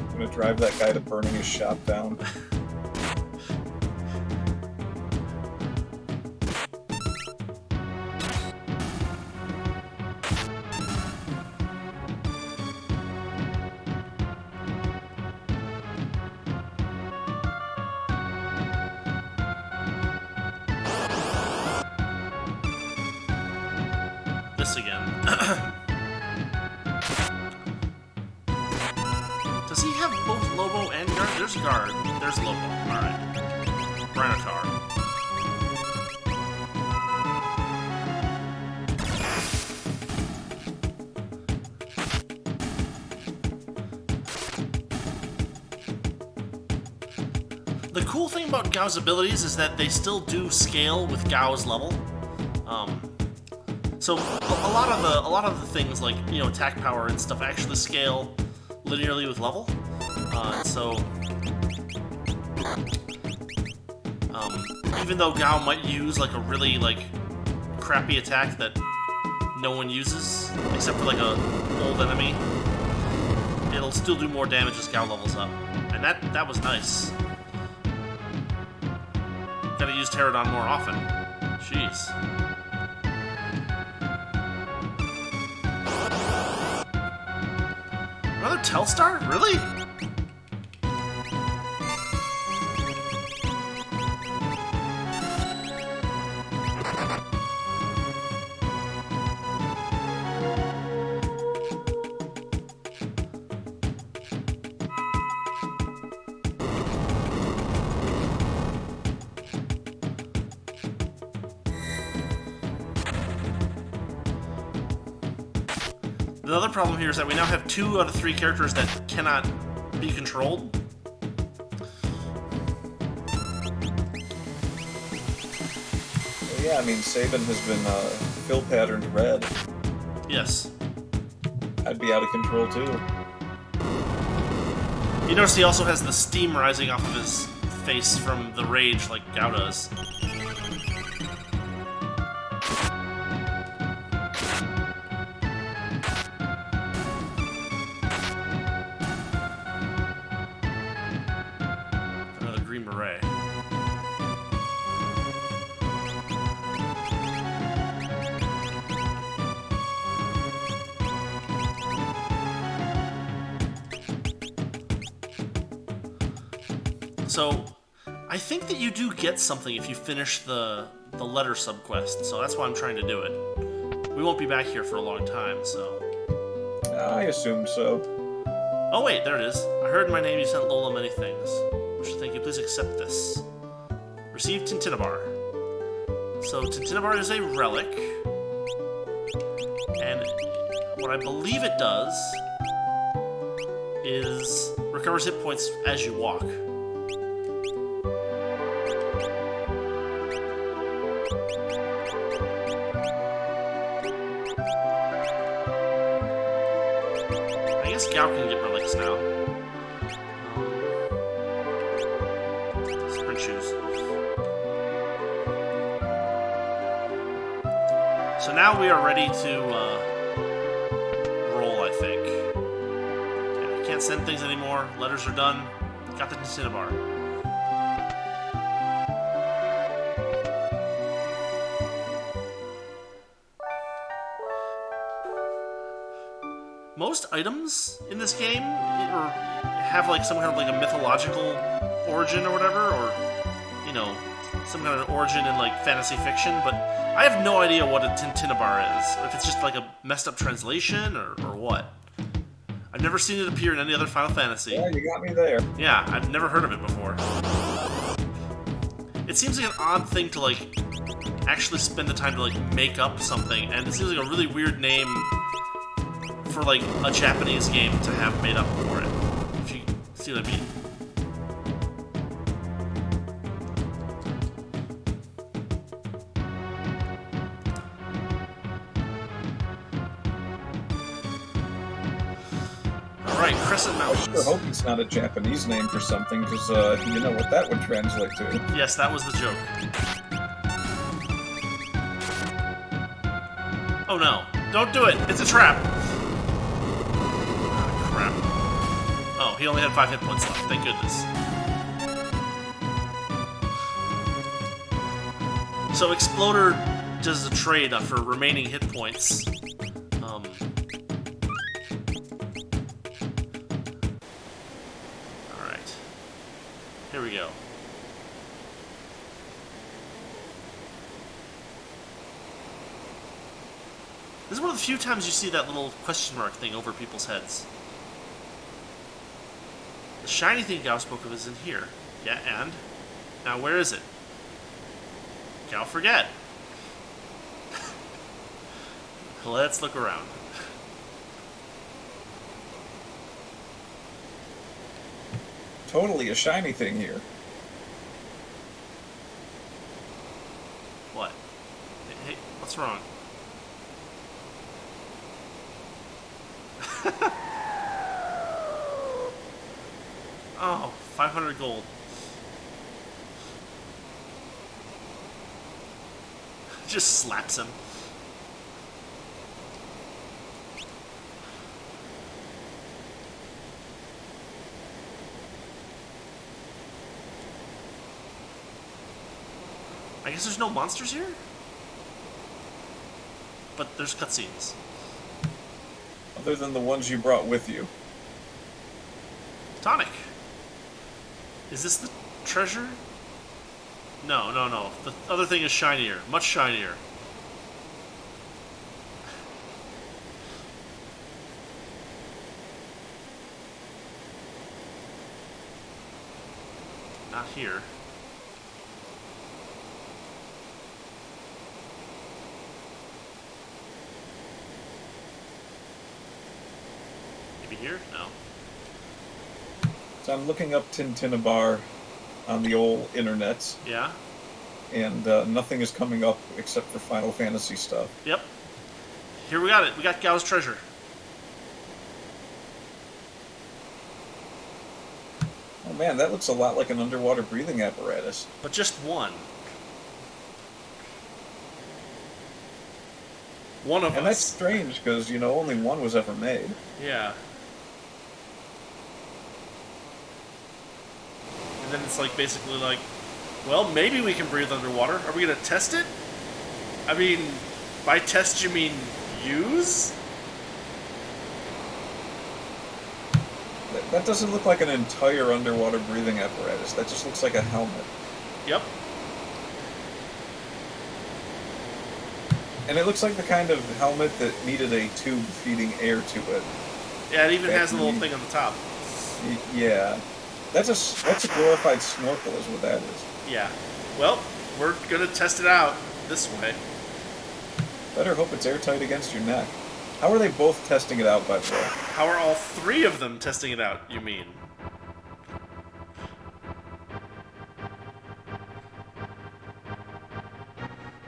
I'm gonna drive that guy to burning his shop down. This again. Does he have both Lobo and Guard? There's Guard. There's Lobo. Alright. Granitar. The cool thing about Gao's abilities is that they still do scale with Gao's level. So a lot of the things like, you know, attack power and stuff actually scale linearly with level. So Even though Gao might use like a really like crappy attack that no one uses, except for like a old enemy, it'll still do more damage as Gao levels up. And that was nice. Gotta use Pterodon more often. Jeez. Another Telstar? Really? The other problem here is that we now have 2 out of 3 characters that cannot be controlled. Well, yeah, I mean, Sabin has been fill patterned red. Yes. I'd be out of control too. You notice he also has the steam rising off of his face from the rage like Gao does. So, I think that you do get something if you finish the letter subquest, so that's why I'm trying to do it. We won't be back here for a long time, so... I assumed so. Oh wait, there it is. I heard in my name you sent Lola many things. I should thank you. Please accept this. Receive Tintinabar. So, Tintinabar is a relic, and what I believe it does is recovers hit points as you walk. Gao can get relics now. Sprint shoes. So now we are ready to roll, I think. Yeah, I can't send things anymore. Letters are done. Got the Cinnabar. Most items in this game have like some kind of like a mythological origin or whatever, or you know, some kind of origin in like fantasy fiction, but I have no idea what a Tintinabar is. If it's just like a messed up translation or what. I've never seen it appear in any other Final Fantasy. Yeah, you got me there. Yeah, I've never heard of it before. It seems like an odd thing to like actually spend the time to like make up something, and it seems like a really weird name for like a Japanese game to have made up for it, if you see what I mean. Alright, Crescent Mountains. I sure hope it's not a Japanese name for something, because you know what that would translate to. Yes, that was the joke. Oh no, don't do it! It's a trap! Oh, he only had 5 hit points left. Thank goodness. So Exploder does a trade for remaining hit points. Alright. Here we go. This is one of the few times you see that little question mark thing over people's heads. The shiny thing Gao spoke of is in here. Yeah, and? Now where is it? Gao forget. Let's look around. Totally a shiny thing here. What? Hey, what's wrong? Oh, 500 gold. Just slaps him. I guess there's no monsters here? But there's cutscenes. Other than the ones you brought with you. Tonic. Is this the treasure? No, no, no. The other thing is shinier. Much shinier. Not here. Maybe here? No. So I'm looking up Tintinabar on the old internets. Yeah? And nothing is coming up except for Final Fantasy stuff. Yep. Here we got it. We got Gao's treasure. Oh man, that looks a lot like an underwater breathing apparatus. But just one. One of us. And that's strange, because, you know, only one was ever made. Yeah. And then it's like, basically like, well, maybe we can breathe underwater. Are we going to test it? I mean, by test you mean use? That doesn't look like an entire underwater breathing apparatus. That just looks like a helmet. Yep. And it looks like the kind of helmet that needed a tube feeding air to it. Yeah, it even has a little thing on the top. Yeah. That's a glorified snorkel is what that is. Yeah. Well, we're going to test it out this way. Better hope it's airtight against your neck. How are they both testing it out, by the way? How are all three of them testing it out, you mean?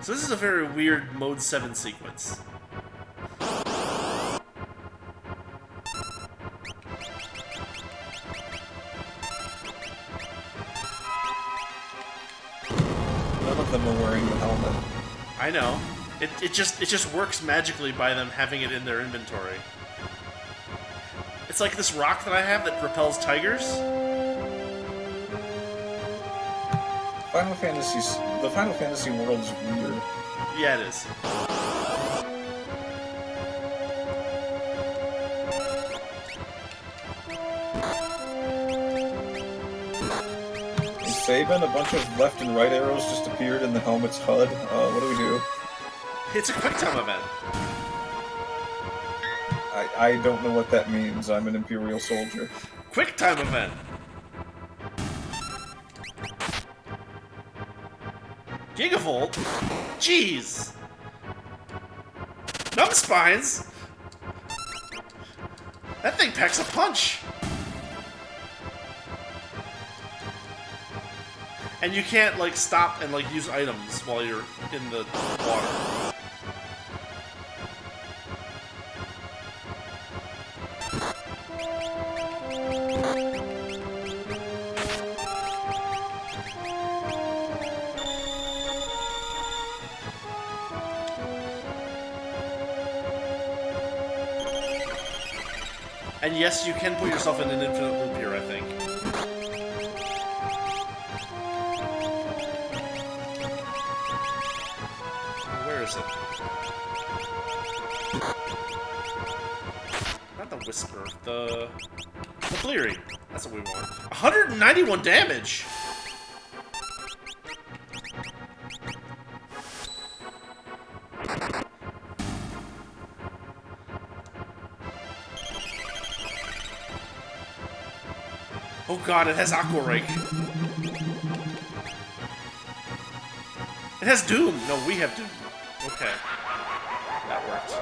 So this is a very weird Mode 7 sequence. None of them are wearing the helmet. I know. It just works magically by them having it in their inventory. It's like this rock that I have that repels tigers. The Final Fantasy world is weird. Yeah, it is. In Sabin, a bunch of left and right arrows just appeared in the helmet's HUD. What do we do? It's a quick time event. I don't know what that means. I'm an Imperial soldier. Quick time event. Gigavolt? Jeez. Numbspines? That thing packs a punch. And you can't, like, stop and, like, use items while you're in the water. And yes, you can put yourself in an infinite loop here, I think. Where is it? Not the Whisper, the Bleary. That's what we want. 191 damage! Oh god, it has Aqua Rake. It has Doom! No, we have Doom. Okay. That worked.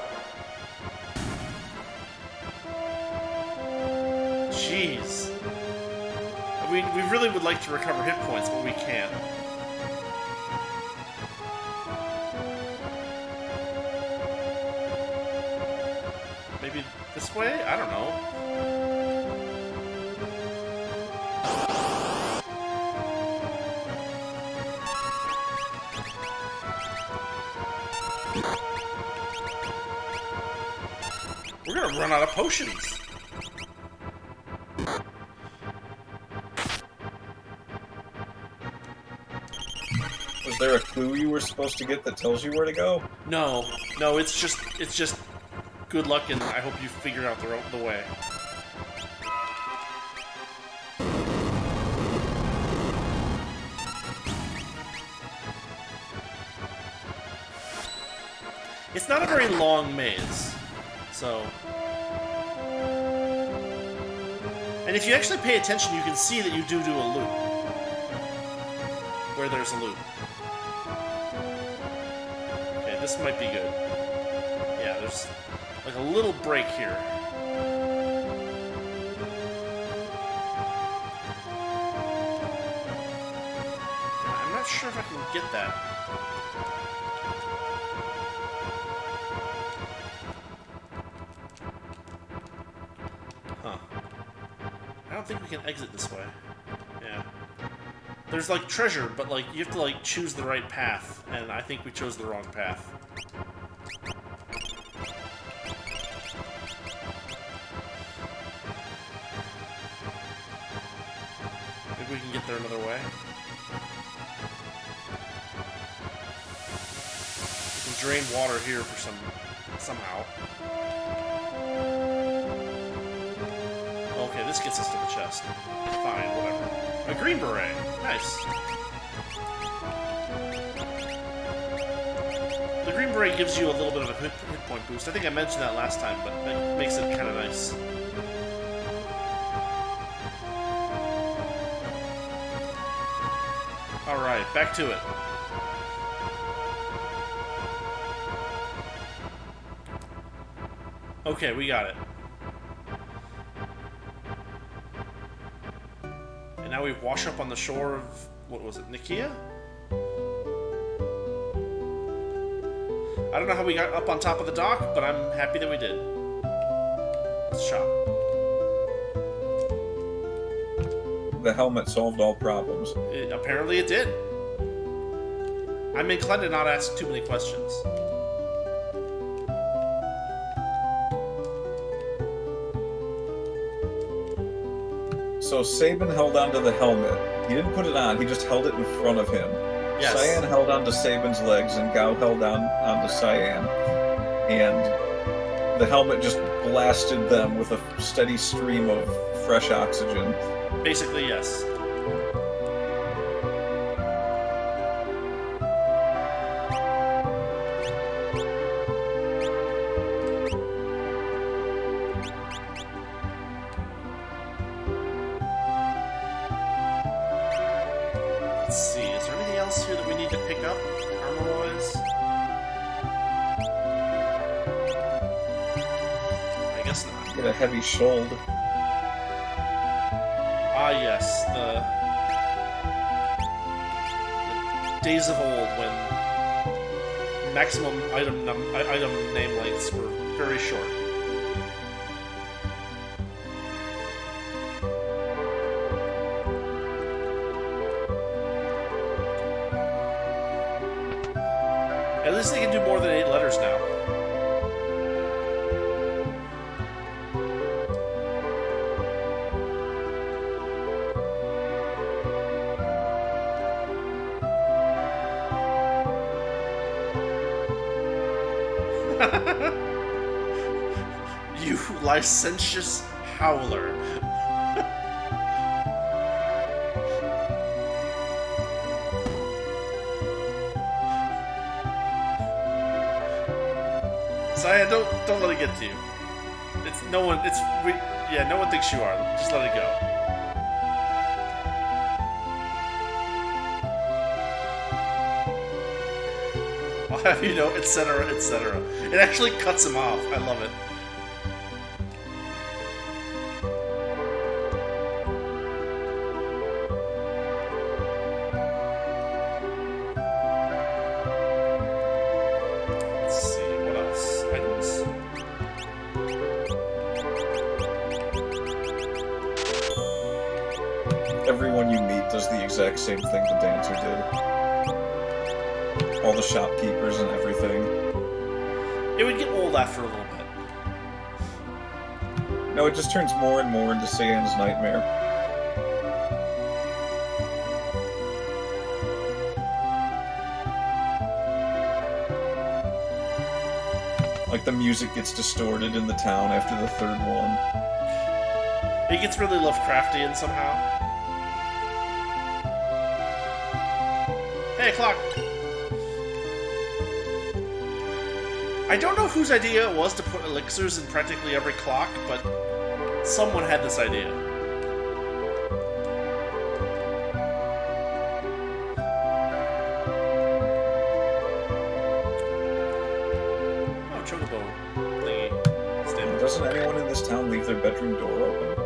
Jeez. We really would like to recover hit points, but we can't. Maybe this way? I don't know. We're gonna run out of potions. Was there a clue you were supposed to get that tells you where to go? No, it's just good luck, and I hope you figure out the way. It's not a very long maze, so... And if you actually pay attention, you can see that you do a loop. Where there's a loop. Okay, this might be good. Yeah, there's like a little break here. I'm not sure if I can get that. Huh. I don't think we can exit this way. Yeah. There's like treasure, but like you have to like choose the right path, and I think we chose the wrong path. Maybe we can get there another way. We can drain water here for somehow. Okay, this gets us to the chest. Fine, whatever. A green beret. Nice. The green beret gives you a little bit of a hit point boost. I think I mentioned that last time, but that makes it kind of nice. Alright, back to it. Okay, we got it. And now we wash up on the shore of, what was it, Nikeah? I don't know how we got up on top of the dock, but I'm happy that we did. Let's shop. The helmet solved all problems. Apparently it did. I'm inclined to not ask too many questions. So Sabin held onto the helmet. He didn't put it on, he just held it in front of him. Yes. Cyan held onto Sabin's legs, and Gao held onto Cyan. And the helmet just blasted them with a steady stream of fresh oxygen. Basically, yes. Let's see, is there anything else here that we need to pick up, armor-wise? I guess not. Get a heavy shoulder. Ah, yes, the days of old when maximum item name lengths were very short. At least they can do more than 8 letters now. You licentious howler. Saya, don't let it get to you. No one thinks you are. Just let it go. I'll have you know, etc., etc. It actually cuts him off. I love it. Everyone you meet does the exact same thing the dancer did. All the shopkeepers and everything. It would get old after a little bit. No, it just turns more and more into Saiyan's nightmare. Like the music gets distorted in the town after the third one. It gets really Lovecraftian somehow. Hey, clock! I don't know whose idea it was to put elixirs in practically every clock, but someone had this idea. Oh, chocobo thingy. Stable. Doesn't anyone in this town leave their bedroom door open?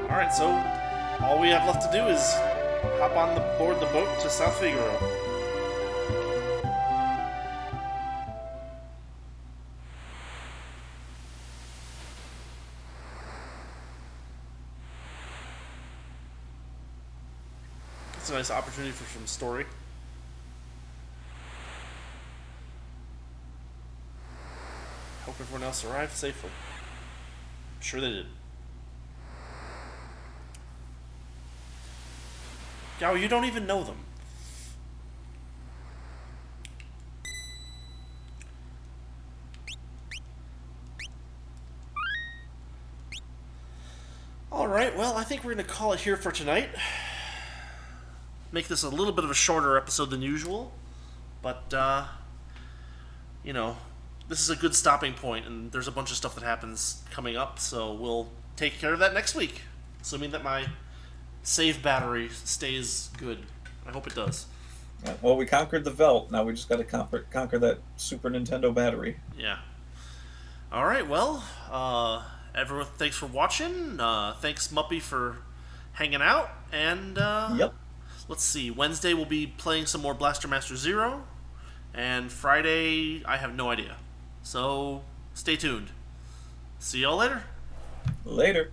Alright, so all we have left to do is hop on board the boat to South Figaro. It's a nice opportunity for some story. Hope everyone else arrived safely. I'm sure they did. Gao, you don't even know them. Alright, well, I think we're going to call it here for tonight. Make this a little bit of a shorter episode than usual. But, you know, this is a good stopping point, and there's a bunch of stuff that happens coming up, so we'll take care of that next week. Assuming that my save battery stays good. I hope it does. Well, we conquered the Veldt. Now we just got to conquer that Super Nintendo battery. Yeah. All right. Well, everyone, thanks for watching. Thanks, Muppy, for hanging out. And Yep. Let's see. Wednesday we'll be playing some more Blaster Master Zero, and Friday I have no idea. So stay tuned. See y'all later. Later.